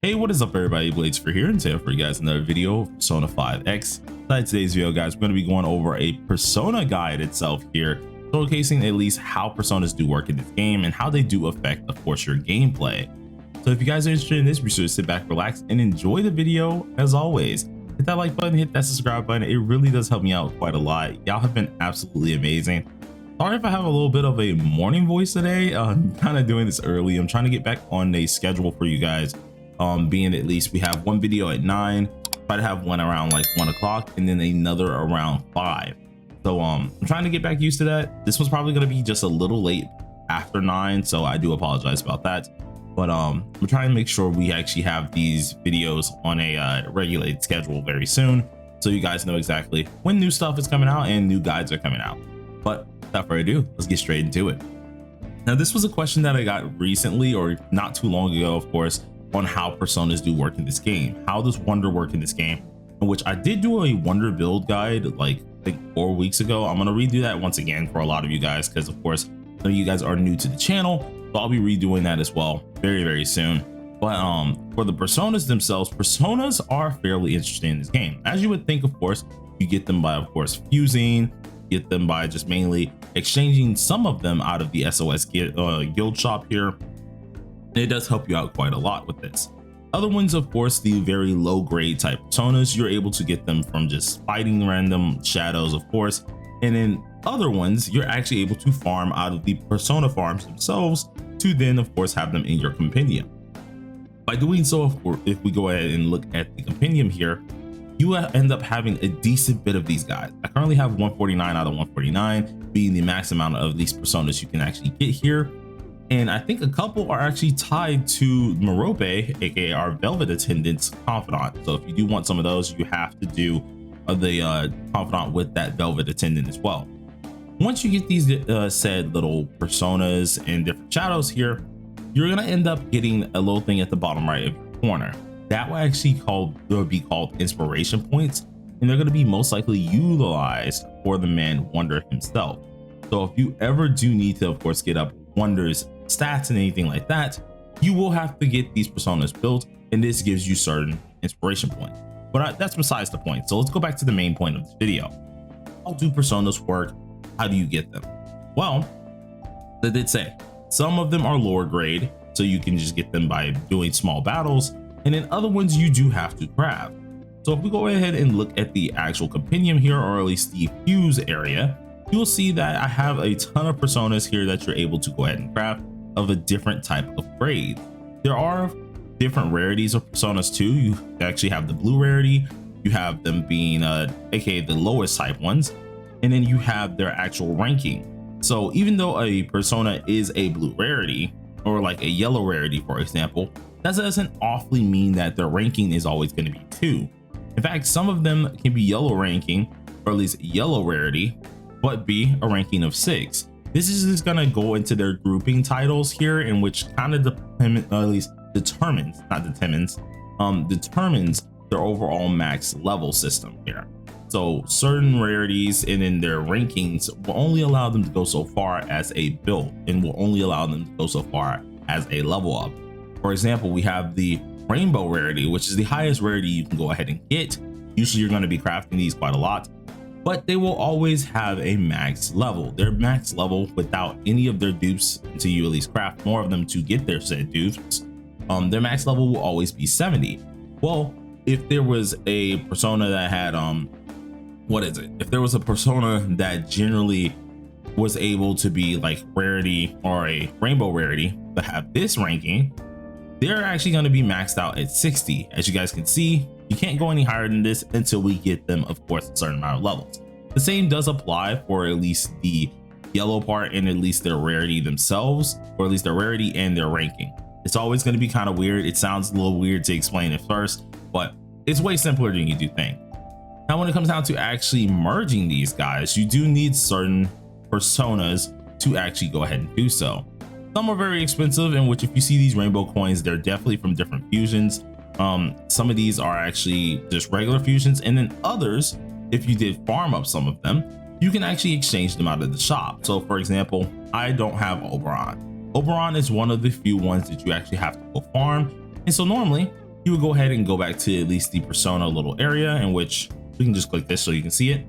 Hey, what is up everybody, Blades for here, and today for you guys another video of Persona 5X. Inside today's video, guys, we're going to be going over a Persona guide itself here, showcasing at least how Personas do work in this game and how they do affect, of course, your gameplay. So if you guys are interested in this, be sure to sit back, relax, and enjoy the video. As always, hit that like button, hit that subscribe button. It really does help me out quite a lot. Y'all have been absolutely amazing. Sorry if I have a little bit of a morning voice today. I'm kind of doing this early. I'm trying to get back on a schedule for you guys. Being at least we have one video at 9, try to have one around like 1 o'clock, and then another around 5. So I'm trying to get back used to that. This was probably going to be just a little late after 9, so I do apologize about that. But we're trying to make sure we actually have these videos on a regulated schedule very soon, so you guys know exactly when new stuff is coming out and new guides are coming out. But without further ado, let's get straight into it. Now, this was a question that I got recently, or not too long ago, of course, on how personas do work in this game. How does wonder work in this game? In which I did do a wonder build guide like I think 4 weeks ago. I'm going to redo that once again for a lot of you guys, because of course some of you guys are new to the channel, so I'll be redoing that as well very soon. But for the personas themselves, personas are fairly interesting in this game. As you would think, of course, you get them by, of course, fusing, get them by just mainly exchanging some of them out of the SOS guild shop here. It does help you out quite a lot with this. Other ones, of course, the very low grade type personas, you're able to get them from just fighting random shadows, of course. And then other ones, you're actually able to farm out of the persona farms themselves to then, of course, have them in your compendium. By doing so, of course, if we go ahead and look at the compendium here, you end up having a decent bit of these guys. I currently have 149 out of 149 being the max amount of these personas you can actually get here. And I think a couple are actually tied to Merope, aka our Velvet Attendant's Confidant. So if you do want some of those, you have to do the Confidant with that Velvet Attendant as well. Once you get these said little personas and different shadows here, you're gonna end up getting a little thing at the bottom right of your corner. That will actually be called inspiration points, and they're gonna be most likely utilized for the man Wonder himself. So if you ever do need to, of course, get up Wonder's stats and anything like that, you will have to get these personas built, and this gives you certain inspiration points. But that's besides the point. So let's go back to the main point of this video. How do personas work? How do you get them? Well, they did say some of them are lower grade, so you can just get them by doing small battles, and then other ones you do have to craft. So if we go ahead and look at the actual compendium here, or at least the fuse area, you'll see that I have a ton of personas here that you're able to go ahead and craft of a different type of grade. There are different rarities of personas too. You actually have the blue rarity, you have them being aka the lowest type ones, and then you have their actual ranking. So even though a persona is a blue rarity or like a yellow rarity, for example, that doesn't awfully mean that their ranking is always going to be 2. In fact, some of them can be yellow ranking, or at least yellow rarity, but be a ranking of 6. This is just gonna go into their grouping titles here, in which kind of determines their overall max level system here. So certain rarities and in their rankings will only allow them to go so far as a build, and will only allow them to go so far as a level up. For example, we have the rainbow rarity, which is the highest rarity you can go ahead and get. Usually you're going to be crafting these quite a lot, but they will always have a max level. Their max level without any of their dupes, until you at least craft more of them to get their said dupes, their max level will always be 70. Well, if there was a persona that had if there was a persona that generally was able to be like rarity or a rainbow rarity to have this ranking, they're actually going to be maxed out at 60. As you guys can see, you can't go any higher than this until we get them, of course, a certain amount of levels. The same does apply for at least the yellow part, and at least their rarity themselves, or at least their rarity and their ranking. It's always going to be kind of weird. It sounds a little weird to explain at first, but it's way simpler than you do think. Now, when it comes down to actually merging these guys, you do need certain personas to actually go ahead and do so. Some are very expensive, in which if you see these rainbow coins, they're definitely from different fusions. Some of these are actually just regular fusions, and then others, if you did farm up some of them, you can actually exchange them out of the shop. So for example, I don't have Oberon. Oberon is one of the few ones that you actually have to go farm, and so normally you would go ahead and go back to at least the persona little area, in which we can just click this so you can see it.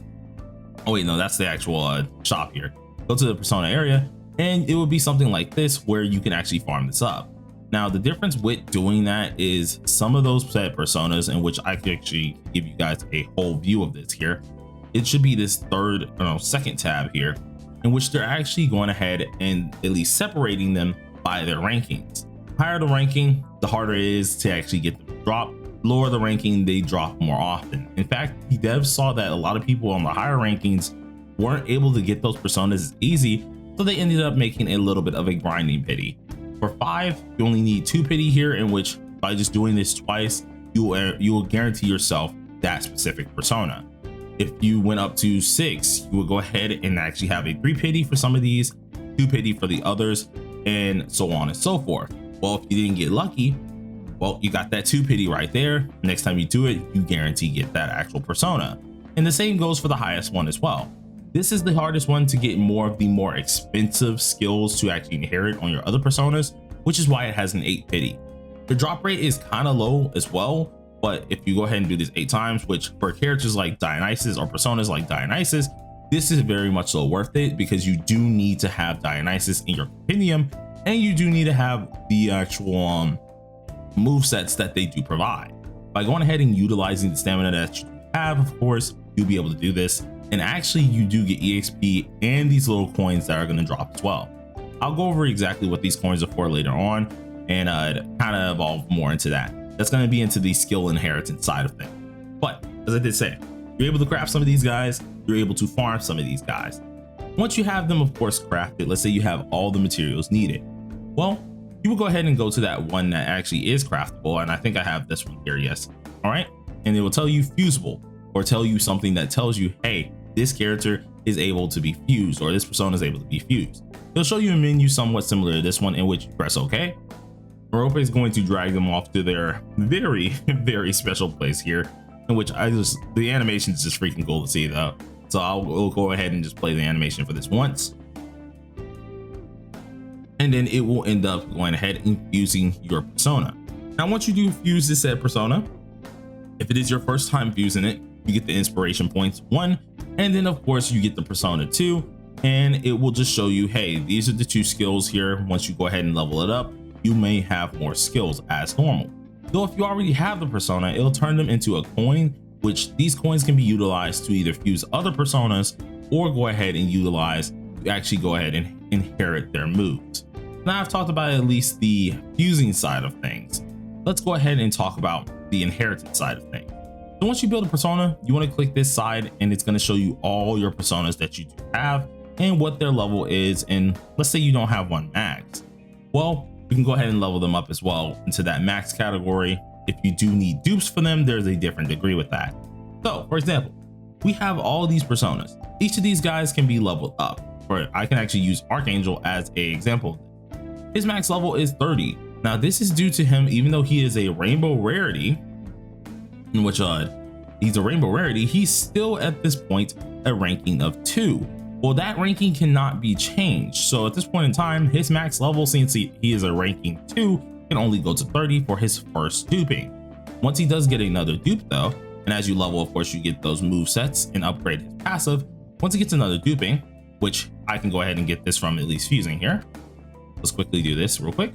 Oh wait, no, that's the actual shop here. Go to the persona area and it will be something like this where you can actually farm this up. Now, the difference with doing that is some of those set personas, in which I could actually give you guys a whole view of this here. It should be this second tab here, in which they're actually going ahead and at least separating them by their rankings. Higher the ranking, the harder it is to actually get them to drop. Lower the ranking, they drop more often. In fact, the devs saw that a lot of people on the higher rankings weren't able to get those personas as easy, so they ended up making a little bit of a grinding pity. For 5, you only need 2 pity here, in which by just doing this twice, you will guarantee yourself that specific persona. If you went up to 6, you would go ahead and actually have a 3 pity for some of these, 2 pity for the others, and so on and so forth. Well, if you didn't get lucky, well, you got that 2 pity right there. Next time you do it, you guarantee get that actual persona. And the same goes for the highest one as well. This is the hardest one to get more of the more expensive skills to actually inherit on your other personas, which is why it has an 8 pity. The drop rate is kind of low as well, but if you go ahead and do this 8 times, which for characters like Dionysus or personas like Dionysus, this is very much so worth it, because you do need to have Dionysus in your compendium, and you do need to have the actual move sets that they do provide. By going ahead and utilizing the stamina that you have, of course, you'll be able to do this. And actually, you do get EXP and these little coins that are going to drop as well. I'll go over exactly what these coins are for later on, and kind of evolve more into that. That's going to be into the skill inheritance side of things. But as I did say, you're able to craft some of these guys, you're able to farm some of these guys. Once you have them, of course, crafted, let's say you have all the materials needed. Well, you will go ahead and go to that one that actually is craftable, and I think I have this one here, yes. All right, and it will tell you fusible, or tell you something that tells you, hey, this character is able to be fused, or this persona is able to be fused. It'll show you a menu somewhat similar to this one, in which you press OK. Merope is going to drag them off to their very, very special place here, in which the animation is just freaking cool to see though. So we'll go ahead and just play the animation for this once. And then it will end up going ahead and fusing your persona. Now, once you do fuse this said persona, if it is your first time fusing it, you get the inspiration points 1, and then of course you get the persona 2, and it will just show you, hey, these are the 2 skills here. Once you go ahead and level it up, you may have more skills as normal. Though if you already have the persona, it'll turn them into a coin, which these coins can be utilized to either fuse other personas or go ahead and utilize to actually go ahead and inherit their moves. Now I've talked about at least the fusing side of things. Let's go ahead and talk about the inheritance side of things. So once you build a persona, you want to click this side, and it's going to show you all your personas that you do have and what their level is. And let's say you don't have one max. Well, you can go ahead and level them up as well into that max category. If you do need dupes for them, there's a different degree with that. So for example, we have all these personas. Each of these guys can be leveled up, or I can actually use Archangel as an example. His max level is 30. Now this is due to him, even though he is a rainbow rarity, in which he's a rainbow rarity, he's still at this point a ranking of 2. Well, that ranking cannot be changed. So at this point in time, his max level, since he is a ranking 2, can only go to 30 for his first duping. Once he does get another dupe though, and as you level, of course, you get those move sets and upgrade his passive. Once he gets another duping, which I can go ahead and get this from at least fusing here. Let's quickly do this real quick.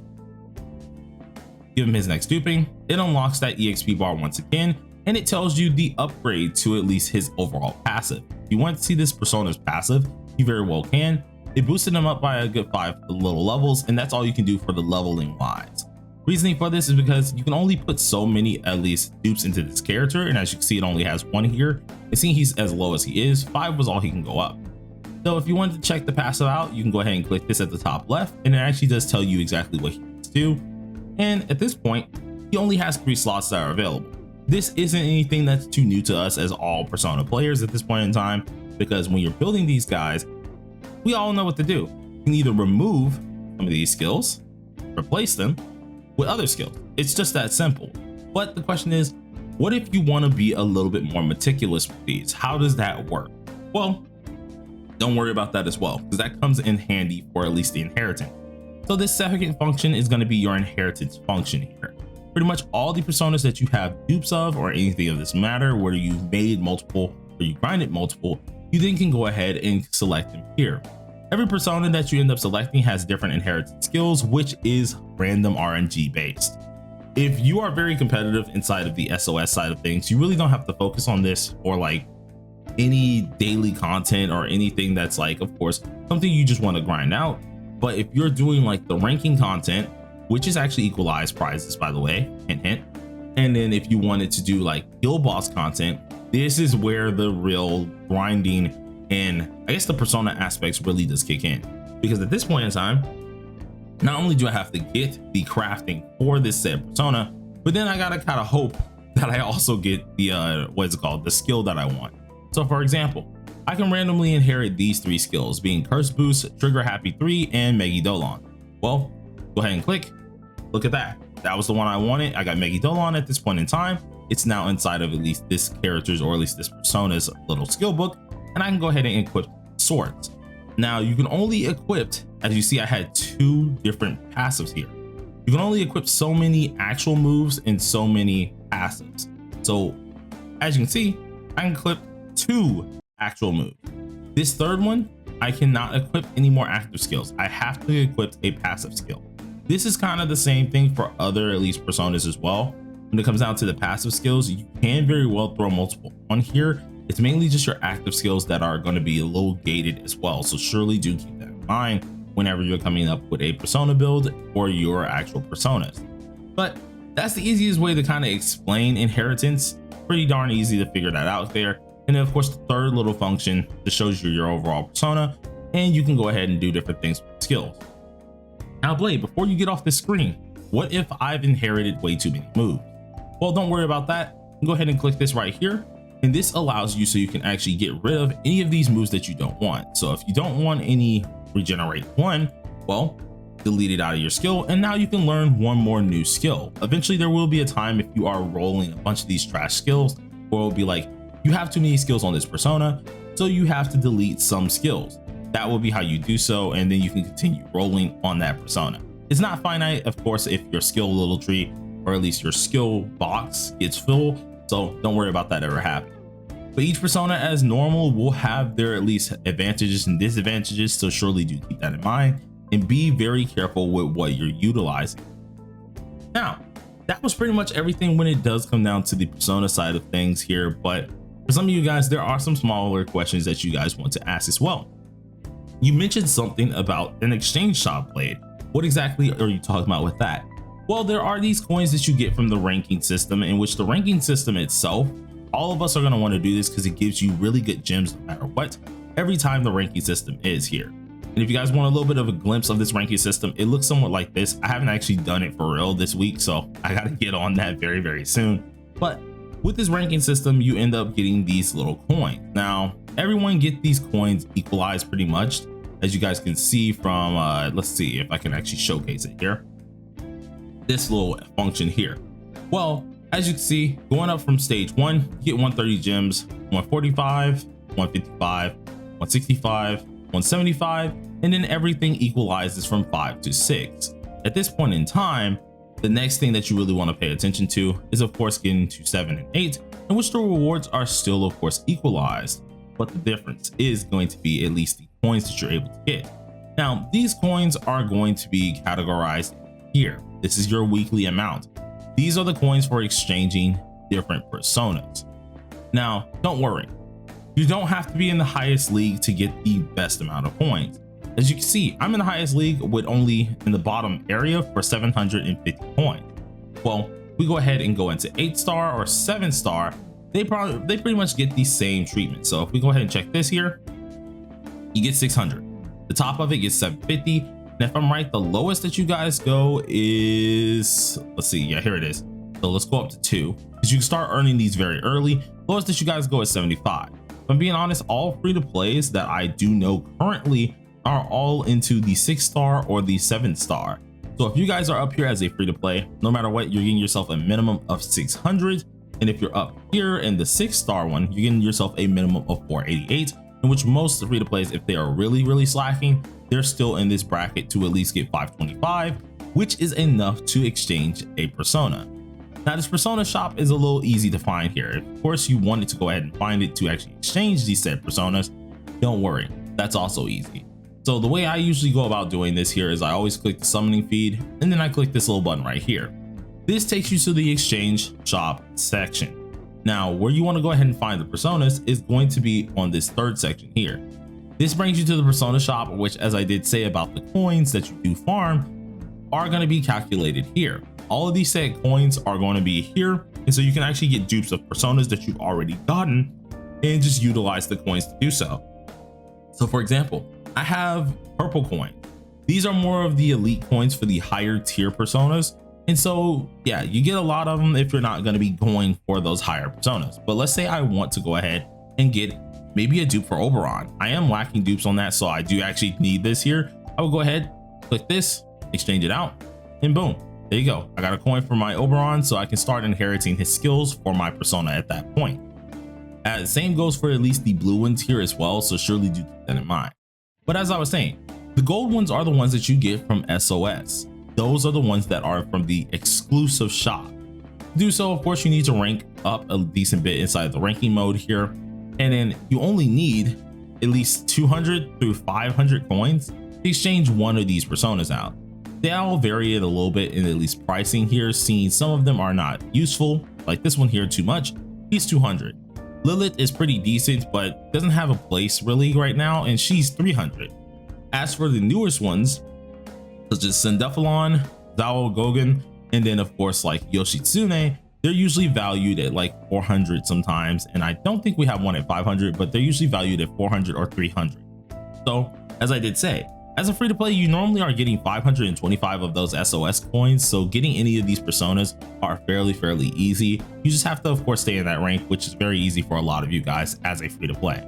Give him his next duping. It unlocks that EXP bar once again, and it tells you the upgrade to at least his overall passive. If you want to see this persona's passive, you very well can. It boosted him up by a good 5 little levels, and that's all you can do for the leveling wise. Reasoning for this is because you can only put so many at least dupes into this character, and as you can see, it only has 1 here. And seeing he's as low as he is, 5 was all he can go up. So if you wanted to check the passive out, you can go ahead and click this at the top left, and it actually does tell you exactly what he needs to do. And at this point, he only has 3 slots that are available. This isn't anything that's too new to us as all Persona players at this point in time, because when you're building these guys, we all know what to do. You can either remove some of these skills, replace them with other skills. It's just that simple. But the question is, what if you want to be a little bit more meticulous with these? How does that work? Well, don't worry about that as well, because that comes in handy for at least the inheritance. So this second function is going to be your inheritance function here. pretty much all the personas that you have dupes of or anything of this matter, whether you've made multiple or you grinded multiple, you then can go ahead and select them here. Every persona that you end up selecting has different inherited skills, which is random RNG based. If you are very competitive inside of the SOS side of things, you really don't have to focus on this or like any daily content or anything that's like, of course, something you just want to grind out. But if you're doing like the ranking content, which is actually equalized prizes, by the way, hint, hint. And then if you wanted to do like guild boss content, this is where the real grinding and I guess the persona aspects really does kick in. Because at this point in time, not only do I have to get the crafting for this said persona, but then I gotta kind of hope that I also get the what is it called, the skill that I want. So for example, I can randomly inherit these 3 skills, being Curse Boost, Trigger Happy 3, and Megidolon. Well, go ahead and click. Look at that. That was the one I wanted. I got Megidolon at this point in time. It's now inside of at least this character's or at least this persona's little skill book, and I can go ahead and equip swords. Now you can only equip, as you see, I had 2 different passives here. You can only equip so many actual moves and so many passives. So as you can see, I can equip 2 actual moves. This third one, I cannot equip any more active skills. I have to equip a passive skill. This is kind of the same thing for other at least personas as well. When it comes down to the passive skills, you can very well throw multiple on here. It's mainly just your active skills that are going to be a little gated as well. So surely do keep that in mind whenever you're coming up with a persona build or your actual personas. But that's the easiest way to kind of explain inheritance. Pretty darn easy to figure that out there. And then of course, the third little function that shows you your overall persona, and you can go ahead and do different things with skills. Now Blade, before you get off the screen, what if I've inherited way too many moves? Well, don't worry about that. Go ahead and click this right here. And this allows you so you can actually get rid of any of these moves that you don't want. So if you don't want any regenerate 1, well, delete it out of your skill. And now you can learn one more new skill. Eventually there will be a time if you are rolling a bunch of these trash skills, where it'll be like, you have too many skills on this persona, so you have to delete some skills. That will be how you do so. And then you can continue rolling on that persona. It's not finite, of course, if your skill little tree, or at least your skill box gets full. So don't worry about that ever happening. But each persona as normal will have their at least advantages and disadvantages. So surely do keep that in mind and be very careful with what you're utilizing. Now, that was pretty much everything when it does come down to the persona side of things here. But for some of you guys, there are some smaller questions that you guys want to ask as well. You mentioned something about an exchange shop, Blade. What exactly are you talking about with that? Well, there are these coins that you get from the ranking system, in which the ranking system itself, all of us are going to want to do this because it gives you really good gems no matter what, every time the ranking system is here. And if you guys want a little bit of a glimpse of this ranking system, it looks somewhat like this. I haven't actually done it for real this week, so I got to get on that very, very soon. But with this ranking system, you end up getting these little coins. Now, everyone get these coins equalized pretty much, as you guys can see from, let's see if I can actually showcase it here. This little function here. Well, as you can see, going up from stage 1, you get 130 gems, 145, 155, 165, 175, and then everything equalizes from 5 to 6. At this point in time, the next thing that you really want to pay attention to is of course getting to 7 and 8, in which the rewards are still of course equalized, but the difference is going to be at least the coins that you're able to get. Now, these coins are going to be categorized here. This is your weekly amount. These are the coins for exchanging different personas. Now, don't worry. You don't have to be in the highest league to get the best amount of coins. As you can see, I'm in the highest league with only in the bottom area for 750 coins. Well, we go ahead and go into 8-star or 7-star. They pretty much get the same treatment. So if we go ahead and check this here, you get 600. The top of it gets 750. And if I'm right, the lowest that you guys go is, let's see, yeah, here it is. So let's go up to 2, because you can start earning these very early. Lowest that you guys go is 75. If I'm being honest, all free to plays that I do know currently are all into the 6-star or the 7-star. So if you guys are up here as a free to play, no matter what, you're getting yourself a minimum of 600. And if you're up here in the 6-star one, you're getting yourself a minimum of 488, in which most free to plays, if they are really slacking, they're still in this bracket to at least get 525, which is enough to exchange a persona. Now this persona shop is a little easy to find here. Of course you wanted to go ahead and find it to actually exchange these said personas, don't worry, that's also easy. So the way I usually go about doing this here is I always click the summoning feed and then I click this little button right here. This takes you to the exchange shop section. Now where you want to go ahead and find the personas is going to be on this third section here. This brings you to the persona shop, which, as I did say about the coins that you do farm, are going to be calculated here. All of these said coins are going to be here, and so you can actually get dupes of personas that you've already gotten and just utilize the coins to do so. So for example, I have purple coin. These are more of the elite coins for the higher tier personas. And so, yeah, you get a lot of them if you're not going to be going for those higher personas. But let's say I want to go ahead and get maybe a dupe for Oberon. I am lacking dupes on that, so I do actually need this here. I will go ahead, click this, exchange it out, and boom, there you go. I got a coin for my Oberon, so I can start inheriting his skills for my persona at that point. The same goes for at least the blue ones here as well, so surely do keep that in mind. But as I was saying, the gold ones are the ones that you get from SOS. Those are the ones that are from the exclusive shop. To do so, of course, you need to rank up a decent bit inside the ranking mode here. And then you only need at least 200 through 500 coins to exchange one of these personas out. They all vary it a little bit in at least pricing here, seeing some of them are not useful, like this one here too much. He's 200. Lilith is pretty decent, but doesn't have a place really right now, and she's 300. As for the newest ones, such as Sendephalon, Zao Gogen, and then of course like Yoshitsune, they're usually valued at like 400 sometimes, and I don't think we have one at 500, but they're usually valued at 400 or 300. So as I did say, as a free to play, you normally are getting 525 of those SOS coins, so getting any of these personas are fairly easy. You just have to of course stay in that rank, which is very easy for a lot of you guys as a free to play.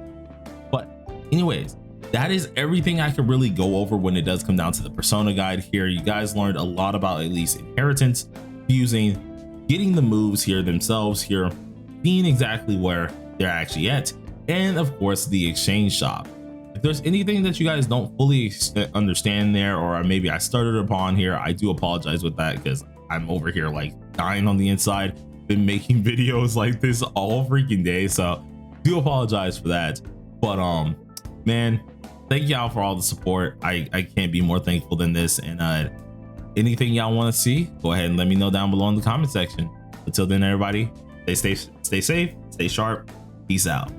But anyways, that is everything I could really go over when it does come down to the persona guide here. You guys learned a lot about at least inheritance, fusing, getting the moves here themselves here, being exactly where they're actually at, and of course the exchange shop. If there's anything that you guys don't fully understand there, or maybe I started upon here, I do apologize with that, because I'm over here like dying on the inside. Been making videos like this all freaking day, so do apologize for that. But man, thank y'all for all the support. I can't be more thankful than this. And anything y'all want to see, go ahead and let me know down below in the comment section. Until then, everybody, stay safe, stay sharp. Peace out.